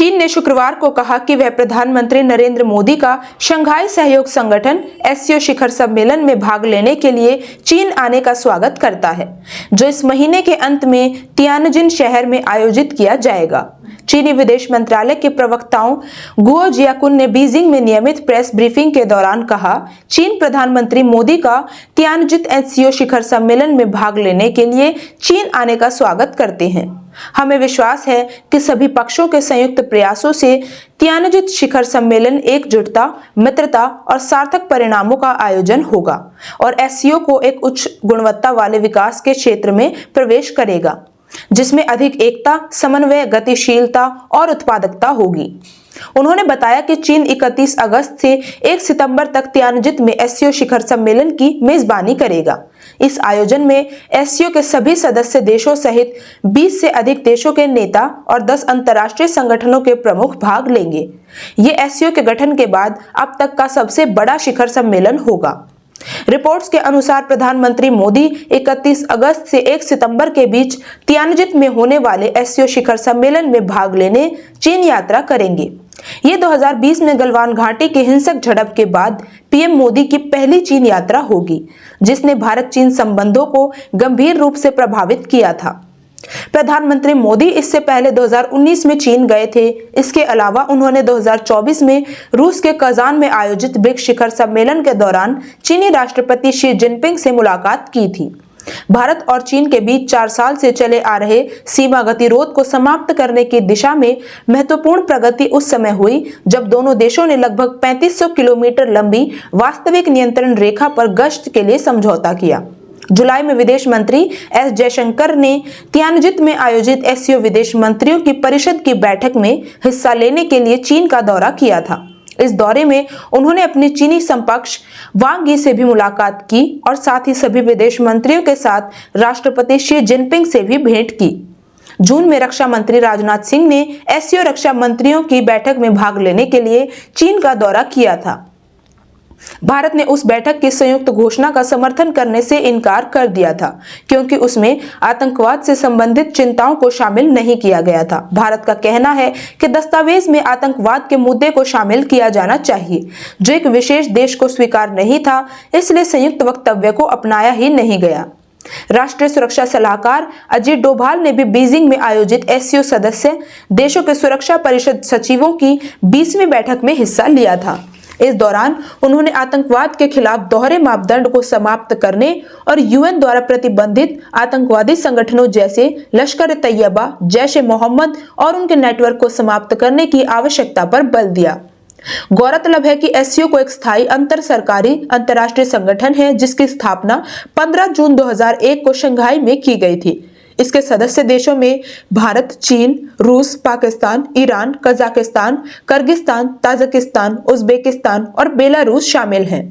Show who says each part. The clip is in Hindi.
Speaker 1: चीन ने शुक्रवार को कहा कि वह प्रधानमंत्री नरेंद्र मोदी का शंघाई सहयोग संगठन एससीओ शिखर सम्मेलन में भाग लेने के लिए चीन आने का स्वागत करता है, जो इस महीने के अंत में तियानजिन शहर में आयोजित किया जाएगा। चीनी विदेश मंत्रालय के प्रवक्ताओं गुओ जियाकुन ने बीजिंग में नियमित प्रेस ब्रीफिंग के दौरान कहा, चीन प्रधानमंत्री मोदी का तियानजिन एससीओ शिखर सम्मेलन में भाग लेने के लिए चीन आने का स्वागत करते हैं। हमें विश्वास है कि सभी पक्षों के संयुक्त प्रयासों से तियानजिन शिखर सम्मेलन एकजुटता, मित्रता और सार्थक परिणामों का आयोजन होगा और एससीओ को एक उच्च गुणवत्ता वाले विकास के क्षेत्र में प्रवेश करेगा, जिसमें अधिक एकता, समन्वय, गतिशीलता और उत्पादकता होगी। उन्होंने बताया कि चीन 31 अगस्त से 1 सितंबर तक तियानजिन में एससीओ शिखर सम्मेलन की मेजबानी करेगा। इस आयोजन में एससीओ के सभी सदस्य देशों सहित 20 से अधिक देशों के नेता और 10 अंतर्राष्ट्रीय संगठनों के प्रमुख भाग लेंगे। ये एससीओ के गठन के बाद अब तक का सबसे बड़ा शिखर सम्मेलन होगा। रिपोर्ट्स के अनुसार प्रधानमंत्री मोदी 31 अगस्त से 1 सितंबर के बीच तियानजिन में होने वाले एससीओ शिखर सम्मेलन में भाग लेने चीन यात्रा करेंगे। ये 2020 में गलवान घाटी की हिंसक झड़प के बाद पीएम मोदी की पहली चीन यात्रा होगी, जिसने भारत चीन संबंधों को गंभीर रूप से प्रभावित किया था। प्रधानमंत्री मोदी इससे पहले 2019 में चीन गए थे। इसके अलावा उन्होंने 2024 में रूस के कजान में आयोजित ब्रिक्स शिखर सम्मेलन के दौरान चीनी राष्ट्रपति शी जिनपिंग से मुलाकात की थी। भारत और चीन के बीच 4 साल से चले आ रहे सीमा गतिरोध को समाप्त करने की दिशा में महत्वपूर्ण प्रगति उस समय हुई जब दोनों देशों ने लगभग 3500 किलोमीटर लंबी वास्तविक नियंत्रण रेखा पर गश्त के लिए समझौता किया। जुलाई में विदेश मंत्री एस जयशंकर ने तियानजिन में आयोजित एससीओ विदेश मंत्रियों की परिषद की बैठक में हिस्सा लेने के लिए चीन का दौरा किया था। इस दौरे में उन्होंने अपने चीनी समकक्ष वांग यी से भी मुलाकात की और साथ ही सभी विदेश मंत्रियों के साथ राष्ट्रपति शी जिनपिंग से भी भेंट की। जून में रक्षा मंत्री राजनाथ सिंह ने एससीओ रक्षा मंत्रियों की बैठक में भाग लेने के लिए चीन का दौरा किया था। भारत ने उस बैठक की संयुक्त घोषणा का समर्थन करने से इनकार कर दिया था, क्योंकि उसमें आतंकवाद से संबंधित चिंताओं को शामिल नहीं किया गया था। भारत का कहना है कि दस्तावेज में आतंकवाद के मुद्दे को शामिल किया जाना चाहिए, जो एक विशेष देश को स्वीकार नहीं था, इसलिए संयुक्त वक्तव्य को अपनाया ही नहीं गया। राष्ट्रीय सुरक्षा सलाहकार अजीत डोभाल ने भी बीजिंग में आयोजित एससीओ सदस्य देशों के सुरक्षा परिषद सचिवों की 20वीं बैठक में हिस्सा लिया था। इस दौरान उन्होंने आतंकवाद के खिलाफ दोहरे मापदंड को समाप्त करने और यूएन द्वारा प्रतिबंधित आतंकवादी संगठनों जैसे लश्कर ए तैयबा, जैश ए मोहम्मद और उनके नेटवर्क को समाप्त करने की आवश्यकता पर बल दिया। गौरतलब है कि एससीओ को एक स्थायी अंतर सरकारी अंतर्राष्ट्रीय संगठन है, जिसकी स्थापना 15 जून 2001 को शंघाई में की गई थी। इसके सदस्य देशों में भारत, चीन, रूस, Pakistan, Iran, Kazakhstan, Kyrgyzstan, Tajikistan, Uzbekistan और बेलारूस शामिल हैं।